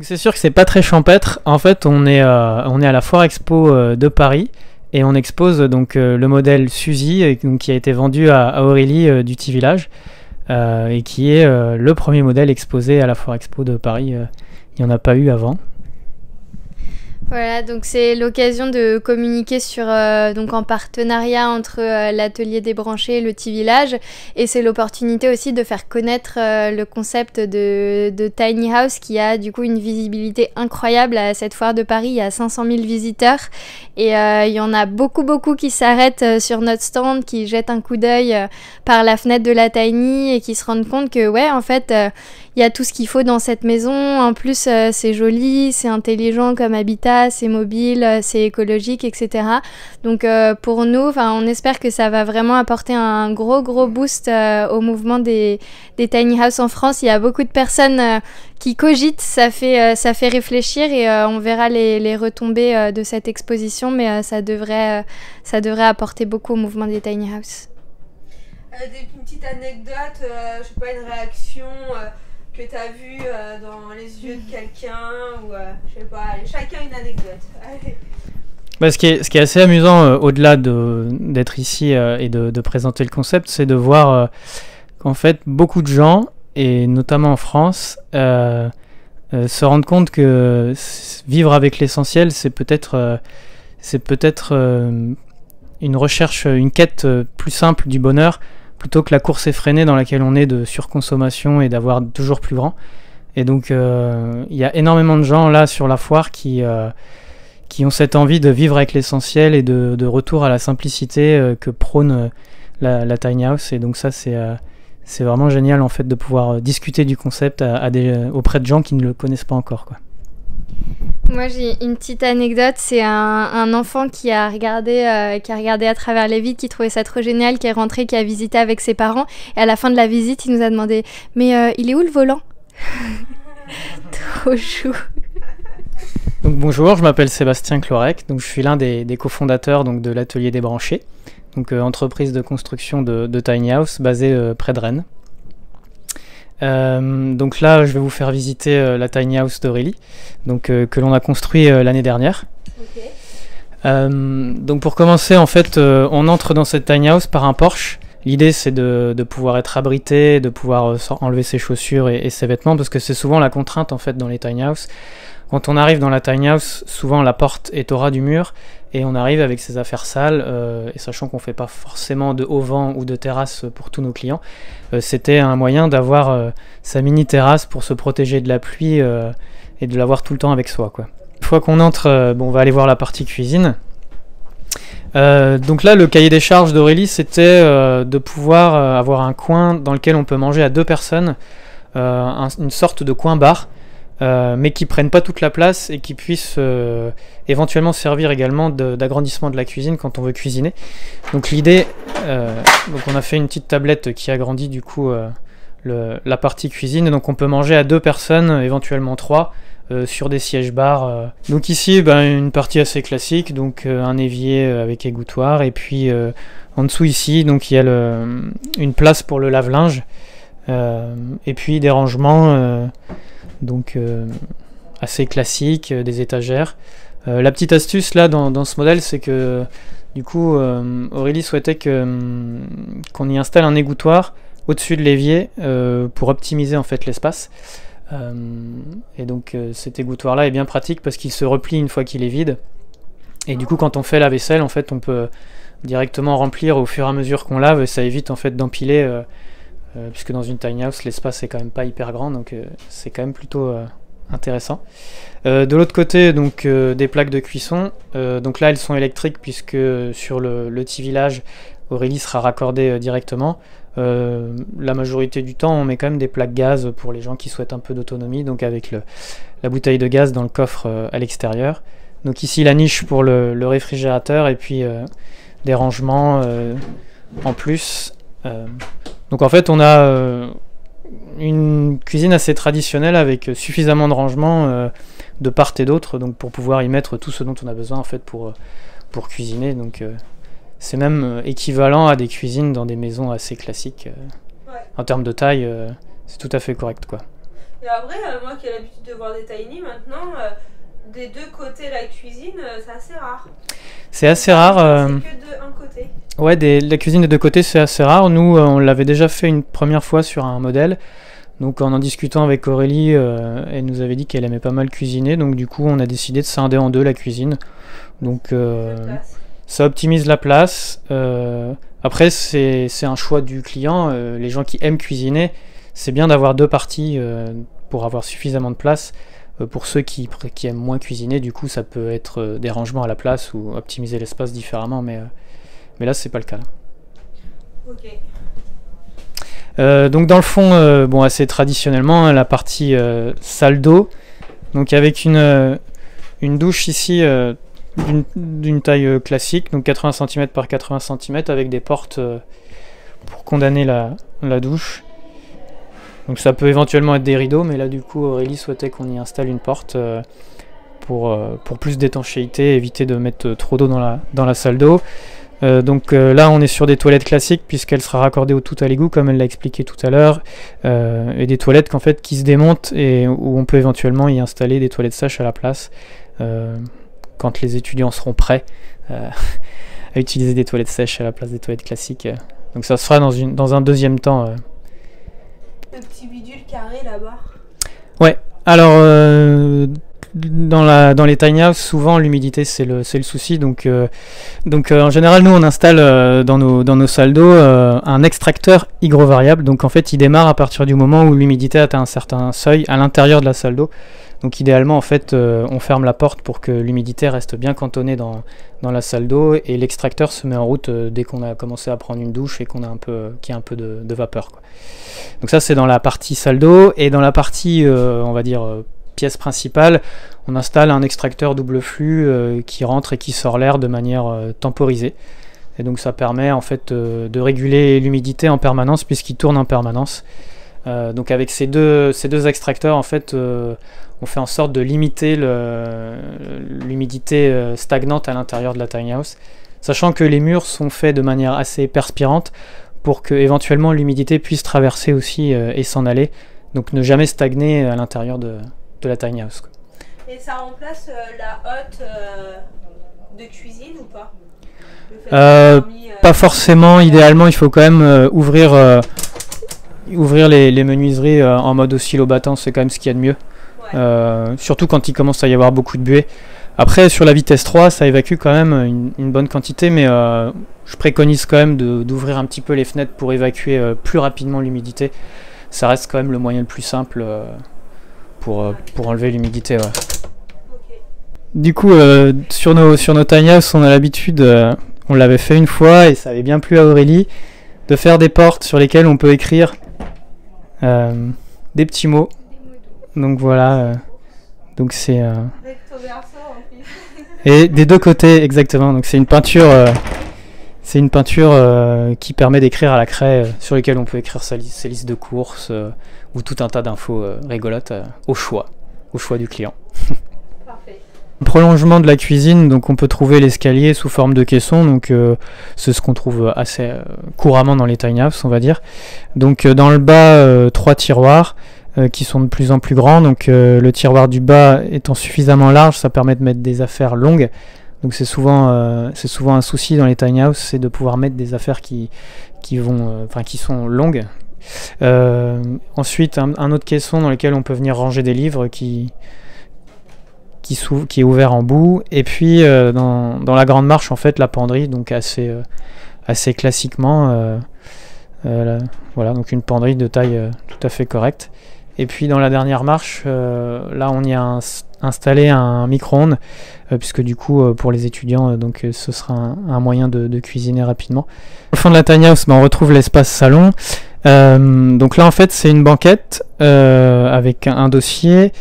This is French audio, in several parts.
C'est sûr que c'est pas très champêtre. En fait, on est à la Foire Expo de Paris et on expose donc le modèle Suzy donc, qui a été vendu à Aurélie du Petit Village et qui est le premier modèle exposé à la Foire Expo de Paris. Il n'y en a pas eu avant. Voilà, donc c'est l'occasion de communiquer sur donc en partenariat entre l'atelier débranché et le Petit Village, et c'est l'opportunité aussi de faire connaître le concept de Tiny House qui a du coup une visibilité incroyable à cette foire de Paris. Il y a 500 000 visiteurs et il y en a beaucoup qui s'arrêtent sur notre stand, qui jettent un coup d'œil par la fenêtre de la Tiny et qui se rendent compte que ouais, en fait il y a tout ce qu'il faut dans cette maison. En plus c'est joli, c'est intelligent comme habitat, c'est mobile, c'est écologique, etc. Donc pour nous, on espère que ça va vraiment apporter un gros boost au mouvement des tiny house en France. Il y a beaucoup de personnes qui cogitent, ça fait réfléchir et on verra les retombées de cette exposition, mais ça devrait apporter beaucoup au mouvement des tiny house. Une petite anecdote, je sais pas, une réaction que tu as vu dans les yeux de quelqu'un, ou je sais pas, allez, chacun une anecdote. Allez. Bah, ce qui est assez amusant, au-delà d'être ici et de présenter le concept, c'est de voir qu'en fait, beaucoup de gens, et notamment en France, se rendent compte que vivre avec l'essentiel, c'est peut-être une recherche, une quête plus simple du bonheur, plutôt que la course effrénée dans laquelle on est de surconsommation et d'avoir toujours plus grand. Et donc il y a énormément de gens là sur la foire qui ont cette envie de vivre avec l'essentiel et de retour à la simplicité que prône la tiny house. Et donc ça c'est vraiment génial en fait de pouvoir discuter du concept auprès de gens qui ne le connaissent pas encore, quoi. Moi j'ai une petite anecdote, c'est un enfant qui a regardé à travers les vitres, qui trouvait ça trop génial, qui est rentré, qui a visité avec ses parents, et à la fin de la visite il nous a demandé « Mais il est où le volant ?» Trop chou. Donc bonjour, je m'appelle Sébastien Clorec, donc je suis l'un des cofondateurs donc, de l'atelier débranché, donc entreprise de construction de tiny house basée près de Rennes. Donc là je vais vous faire visiter la tiny house d'Aurélie, donc que l'on a construit l'année dernière. Okay. Donc pour commencer en fait on entre dans cette tiny house par un porche. L'idée c'est de pouvoir être abrité, de pouvoir enlever ses chaussures et ses vêtements, parce que c'est souvent la contrainte en fait dans les tiny house. Quand on arrive dans la tiny house, souvent la porte est au ras du mur et on arrive avec ses affaires sales, et sachant qu'on ne fait pas forcément de haut vent ou de terrasse pour tous nos clients, c'était un moyen d'avoir sa mini terrasse pour se protéger de la pluie et de l'avoir tout le temps avec soi, quoi. Une fois qu'on entre, on va aller voir la partie cuisine. Donc là le cahier des charges d'Aurélie c'était de pouvoir avoir un coin dans lequel on peut manger à 2 personnes, une sorte de coin bar, mais qui prennent pas toute la place et qui puissent éventuellement servir également d'agrandissement de la cuisine quand on veut cuisiner. Donc l'idée, donc on a fait une petite tablette qui agrandit du coup la partie cuisine, et donc on peut manger à 2 personnes, éventuellement 3, sur des sièges bars. Donc ici une partie assez classique, donc un évier avec égouttoir, et puis en dessous ici donc il y a une place pour le lave-linge, et puis des rangements donc assez classiques, des étagères. La petite astuce là dans ce modèle, c'est que du coup Aurélie souhaitait qu'on y installe un égouttoir au-dessus de l'évier pour optimiser en fait l'espace. Et donc cet égouttoir là est bien pratique parce qu'il se replie une fois qu'il est vide, et du coup quand on fait la vaisselle en fait on peut directement remplir au fur et à mesure qu'on lave, et ça évite en fait d'empiler, puisque dans une tiny house l'espace est quand même pas hyper grand, donc c'est quand même plutôt intéressant. De l'autre côté donc des plaques de cuisson, donc là elles sont électriques puisque sur le Petit Village Aurélie sera raccordée directement. La majorité du temps on met quand même des plaques gaz pour les gens qui souhaitent un peu d'autonomie, donc avec la bouteille de gaz dans le coffre à l'extérieur. Donc ici la niche pour le réfrigérateur, et puis des rangements en plus. Donc en fait on a une cuisine assez traditionnelle avec suffisamment de rangements de part et d'autre, donc pour pouvoir y mettre tout ce dont on a besoin en fait pour cuisiner. Donc c'est même équivalent à des cuisines dans des maisons assez classiques. Ouais. En termes de taille, c'est tout à fait correct, quoi. Et après, moi qui ai l'habitude de voir des tiny maintenant, des deux côtés la cuisine, c'est assez rare. C'est assez rare. C'est que de un côté. Ouais, la cuisine des deux côtés, c'est assez rare. Nous, on l'avait déjà fait une première fois sur un modèle. Donc en discutant avec Aurélie, elle nous avait dit qu'elle aimait pas mal cuisiner. Donc du coup, on a décidé de scinder en deux la cuisine. Donc ça optimise la place. Après, c'est un choix du client. Les gens qui aiment cuisiner, c'est bien d'avoir deux parties pour avoir suffisamment de place. Pour ceux qui aiment moins cuisiner, du coup, ça peut être des rangements à la place ou optimiser l'espace différemment. Mais là, c'est pas le cas. Ok. Donc dans le fond, bon, assez traditionnellement, la partie salle d'eau, donc avec une douche ici d'une taille classique, donc 80 cm par 80 cm avec des portes pour condamner la douche. Donc ça peut éventuellement être des rideaux, mais là du coup Aurélie souhaitait qu'on y installe une porte pour plus d'étanchéité, éviter de mettre trop d'eau dans la salle d'eau. Donc là on est sur des toilettes classiques puisqu'elle sera raccordée au tout à l'égout comme elle l'a expliqué tout à l'heure, et des toilettes qui se démontent et où on peut éventuellement y installer des toilettes sèches à la place quand les étudiants seront prêts à utiliser des toilettes sèches à la place des toilettes classiques. Donc ça se fera dans un deuxième temps. Le petit bidule carré là-bas. Ouais, alors dans les tiny house, souvent l'humidité c'est le souci, donc en général nous on installe dans nos salles d'eau un extracteur hygrovariable, donc en fait il démarre à partir du moment où l'humidité atteint un certain seuil à l'intérieur de la salle d'eau. Donc idéalement en fait on ferme la porte pour que l'humidité reste bien cantonnée dans la salle d'eau, et l'extracteur se met en route dès qu'on a commencé à prendre une douche et qu'il y a un peu de vapeur, quoi. Donc ça c'est dans la partie salle d'eau, et dans la partie on va dire pièce principale, on installe un extracteur double flux qui rentre et qui sort l'air de manière temporisée. Et donc ça permet en fait de réguler l'humidité en permanence puisqu'il tourne en permanence. Donc avec ces deux extracteurs en fait on fait en sorte de limiter l'humidité stagnante à l'intérieur de la tiny house, sachant que les murs sont faits de manière assez perspirante pour que éventuellement l'humidité puisse traverser aussi et s'en aller, donc ne jamais stagner à l'intérieur de la tiny house, quoi. Et ça remplace la hotte de cuisine ou pas? Pas forcément, idéalement il faut quand même ouvrir les menuiseries en mode oscillo battant, c'est quand même ce qu'il y a de mieux. Ouais. Surtout quand il commence à y avoir beaucoup de buée. Après sur la vitesse 3 ça évacue quand même une bonne quantité, mais je préconise quand même d'ouvrir un petit peu les fenêtres pour évacuer plus rapidement l'humidité. Ça reste quand même le moyen le plus simple pour enlever l'humidité. Ouais. Okay. Du coup sur nos tiny house on a l'habitude, on l'avait fait une fois et ça avait bien plu à Aurélie, de faire des portes sur lesquelles on peut écrire des petits mots. Donc voilà, donc c'est et des deux côtés exactement. Donc c'est une peinture qui permet d'écrire à la craie sur lesquelles on peut écrire ses listes de courses ou tout un tas d'infos rigolotes au choix du client. Parfait. Prolongement de la cuisine, donc on peut trouver l'escalier sous forme de caisson, donc c'est ce qu'on trouve assez couramment dans les tiny house, on va dire. Donc dans le bas 3 tiroirs qui sont de plus en plus grands, donc le tiroir du bas étant suffisamment large, ça permet de mettre des affaires longues. Donc c'est souvent un souci dans les tiny house, c'est de pouvoir mettre des affaires qui sont longues. Ensuite un autre caisson dans lequel on peut venir ranger des livres qui est ouvert en bout, et puis dans la grande marche en fait la penderie, donc assez classiquement voilà, donc une penderie de taille tout à fait correcte. Et puis dans la dernière marche là on y a installé un micro-ondes puisque du coup pour les étudiants donc ce sera un moyen de cuisiner rapidement. Au fond de la tiny house on retrouve l'espace salon. Donc là en fait c'est une banquette avec un dossier,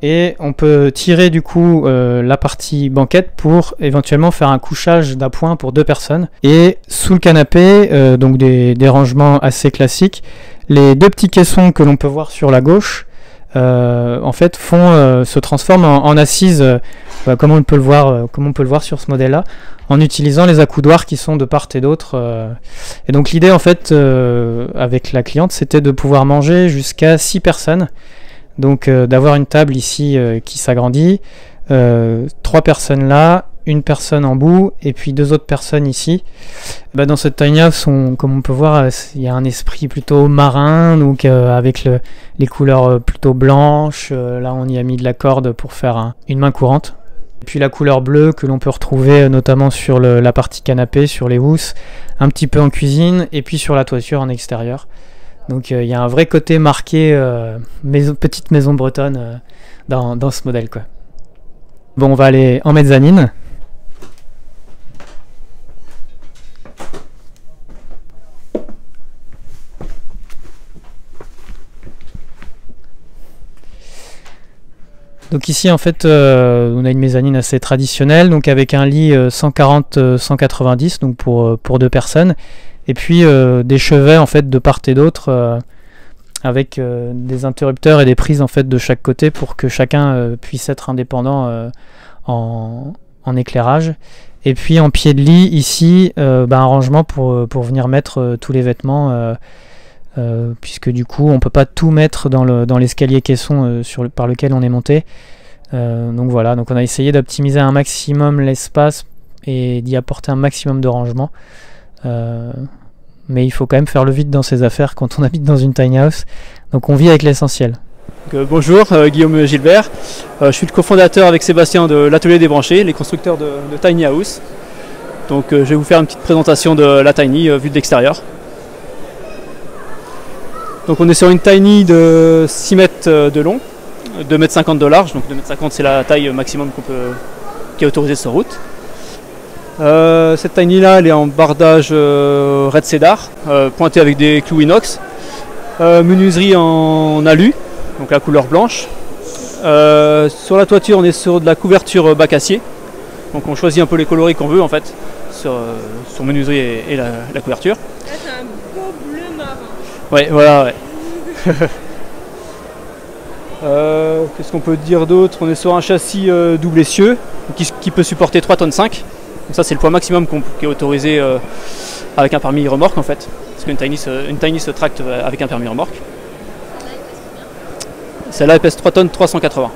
et on peut tirer du coup la partie banquette pour éventuellement faire un couchage d'appoint pour 2 personnes. Et sous le canapé, donc des rangements assez classiques, les 2 petits caissons que l'on peut voir sur la gauche en fait se transforment en assises, comme on peut le voir sur ce modèle là, en utilisant les accoudoirs qui sont de part et d'autre. Et donc l'idée en fait avec la cliente c'était de pouvoir manger jusqu'à 6 personnes. Donc d'avoir une table ici qui s'agrandit, 3 personnes là, une personne en bout et puis 2 autres personnes ici. Dans cette tiny house, comme on peut voir, il y a un esprit plutôt marin, donc avec les couleurs plutôt blanches. Là on y a mis de la corde pour faire une main courante. Et puis la couleur bleue que l'on peut retrouver notamment sur la partie canapé, sur les housses, un petit peu en cuisine et puis sur la toiture en extérieur. Donc il y a un vrai côté marqué petite maison bretonne dans ce modèle, quoi. Bon, on va aller en mezzanine. Donc ici en fait on a une mezzanine assez traditionnelle, donc avec un lit 140-190, donc pour 2 personnes, et puis des chevets en fait de part et d'autre avec des interrupteurs et des prises en fait de chaque côté pour que chacun puisse être indépendant en éclairage. Et puis en pied de lit ici un rangement pour venir mettre tous les vêtements. Puisque du coup on peut pas tout mettre dans l'escalier caisson par lequel on est monté. Donc voilà, donc on a essayé d'optimiser un maximum l'espace et d'y apporter un maximum de rangement. Mais il faut quand même faire le vide dans ses affaires quand on habite dans une tiny house. Donc on vit avec l'essentiel. Bonjour, Guillaume Gilbert. Je suis le cofondateur avec Sébastien de l'Atelier des Branchés, les constructeurs de tiny house. Donc je vais vous faire une petite présentation de la tiny vue de l'extérieur. Donc on est sur une tiny de 6 mètres de long, 2,50 m de large, donc 2,50 m c'est la taille maximum qui est autorisée sur route. Cette tiny là elle est en bardage red cedar, pointé avec des clous inox, menuiserie en alu, donc la couleur blanche. Sur la toiture on est sur de la couverture bac acier, donc on choisit un peu les coloris qu'on veut en fait, sur menuiserie et la couverture. Là c'est un beau bleu marin. Ouais, voilà, ouais. Qu'est-ce qu'on peut dire d'autre? On est sur un châssis double essieu qui peut supporter 3,5 tonnes. Donc ça c'est le poids maximum qui est autorisé avec un permis remorque en fait. Parce qu'une tiny se tracte avec un permis remorque. Celle-là elle pèse 3 tonnes 380.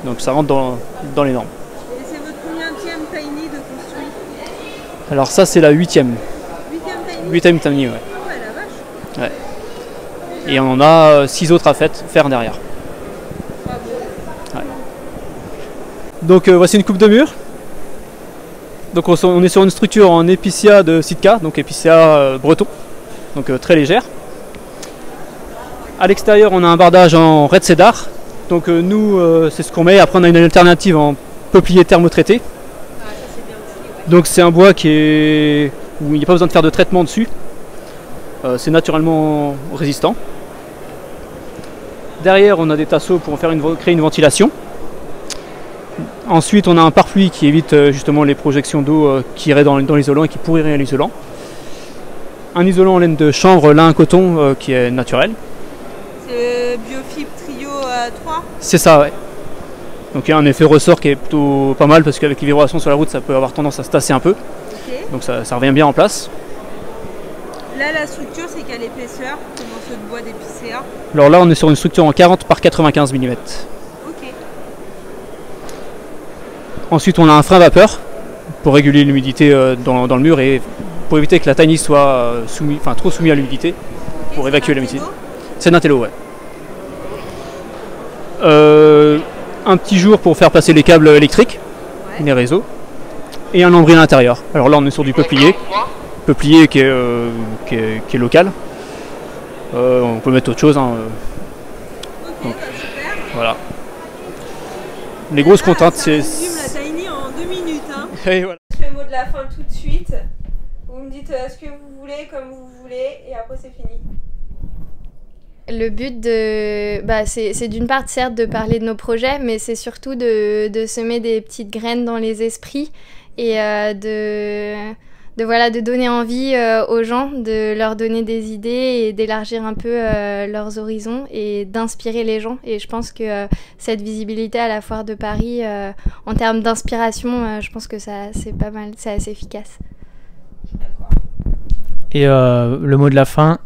Donc ça rentre dans les normes. Et c'est votre combienième tiny de construit? Alors ça c'est la 8e. 8e tiny? 8e tiny, ouais. Ouais. Et on en a 6 autres à faire derrière. Ouais. Donc voici une coupe de mur. Donc on est sur une structure en épicéa de Sitka, donc épicéa breton, donc très légère. À l'extérieur on a un bardage en red cedar. Donc nous c'est ce qu'on met. Après on a une alternative en peuplier thermotraité. Ah, ça c'est bien aussi, ouais. Donc c'est un bois où il n'y a pas besoin de faire de traitement dessus. C'est naturellement résistant. Derrière, on a des tasseaux pour créer une ventilation. Ensuite, on a un pare-pluie qui évite justement les projections d'eau qui iraient dans l'isolant et qui pourriraient l'isolant. Un isolant en laine de chanvre, lin coton qui est naturel. C'est Biofibre Trio 3? C'est ça, ouais. Donc il y a un effet ressort qui est plutôt pas mal parce qu'avec les vibrations sur la route, ça peut avoir tendance à se tasser un peu. Okay. Donc ça revient bien en place. Là, la structure, c'est quelle épaisseur dans ce bois d'épicéa? Alors là, on est sur une structure en 40 par 95 mm. Ok. Ensuite, on a un frein vapeur pour réguler l'humidité dans le mur et pour éviter que la tiny soit trop soumise à l'humidité, pour évacuer l'humidité. C'est Natello, ouais. Un petit jour pour faire passer les câbles électriques, ouais, les réseaux, et un lambris à l'intérieur. Alors là, on est sur du peuplier qui est local. On peut mettre autre chose. Hein. Ok, donc, super. Voilà. Les grosses contraintes, c'est... On résume la tiny en 2 minutes. Hein. Et voilà. Le mot de la fin tout de suite. Vous me dites ce que vous voulez, comme vous voulez, et après c'est fini. Le but c'est d'une part certes de parler de nos projets, mais c'est surtout de semer des petites graines dans les esprits et de donner envie aux gens, de leur donner des idées et d'élargir un peu leurs horizons et d'inspirer les gens. Et je pense que cette visibilité à la Foire de Paris, en termes d'inspiration, je pense que c'est pas mal, c'est assez efficace. Et le mot de la fin,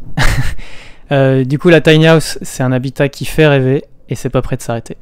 Du coup, la tiny house, c'est un habitat qui fait rêver et c'est pas prêt de s'arrêter.